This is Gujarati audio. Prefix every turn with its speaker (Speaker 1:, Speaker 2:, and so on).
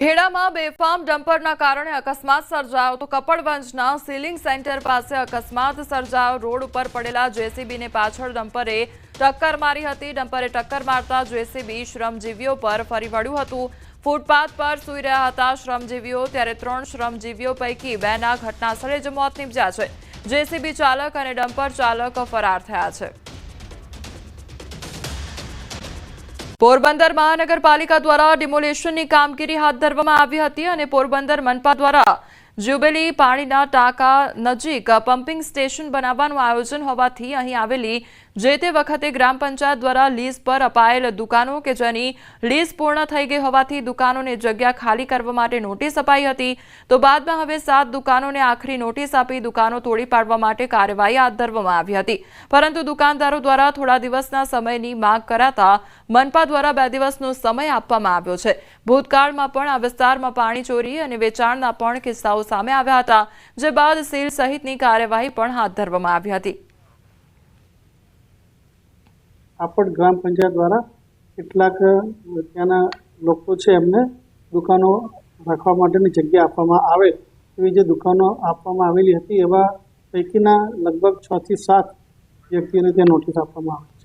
Speaker 1: ખેડામાં બેફામ ડમ્પરના કારણે અકસ્માત સર્જાયો તો કપડવંજના સીલિંગ સેન્ટર પાસે અકસ્માત સર્જાયો। રોડ ઉપર પડેલા જેસીબીને પાછળ ડમ્પરે ટક્કર મારી હતી। ડમ્પરે ટક્કર મારતા જેસીબી શ્રમજીવીઓ પર ફરી વળ્યું હતું। ફૂટપાથ પર સૂઈ રહ્યા હતા શ્રમજીવીઓ, ત્યારે 3 શ્રમજીવીઓ પૈકી 2ના ઘટનાસ્થળે જ મોત નીપજ્યા છે। જેસીબી ચાલક અને ડમ્પર ચાલક ફરાર થયા છે। પોરબંદર મહાનગરપાલિકા દ્વારા ડિમોલેશનની કામગીરી હાથ ધરવામાં આવી હતી અને પોરબંદર મનપા દ્વારા જ્યુબિલી પાણીના ટાંકા નજીક પમ્પિંગ સ્ટેશન બનાવવાનું આયોજન હોવાથી અહીં આવેલી જે તે વખતે ગ્રામ પંચાયત દ્વારા લીઝ પર અપાયેલ દુકાનો કે જેની લીઝ પૂર્ણ થઈ ગઈ હોવાથી દુકાનોને જગ્યા ખાલી કરવા માટે નોટિસ અપાઈ હતી। તો બાદમાં હવે 7 દુકાનોને આખરી નોટિસ આપી દુકાનો તોડી પાડવા માટે કાર્યવાહી હાથ ધરવામાં આવી હતી, પરંતુ દુકાનદારો દ્વારા થોડા દિવસના સમયની માંગ કરાતા મનપા દ્વારા 2 દિવસનો સમય આપવામાં આવ્યો છે। ભૂતકાળમાં પણ આ વિસ્તારમાં પાણી ચોરી અને વેચાણના પણ કિસ્સાઓ સામે આવ્યા હતા, જે બાદ સીલ સહિતની કાર્યવાહી પણ હાથ ધરવામાં આવી હતી।
Speaker 2: આપડ ગ્રામ પંચાયત દ્વારા કેટલાક ત્યાંના લોકો છે એમને દુકાનો રાખવા માટેની જગ્યા આપવામાં આવે એવી જે દુકાનો આપવામાં આવેલી હતી એવા પૈકીના લગભગ 6 થી 7 વ્યક્તિઓને ત્યાં નોટિસ આપવામાં આવી।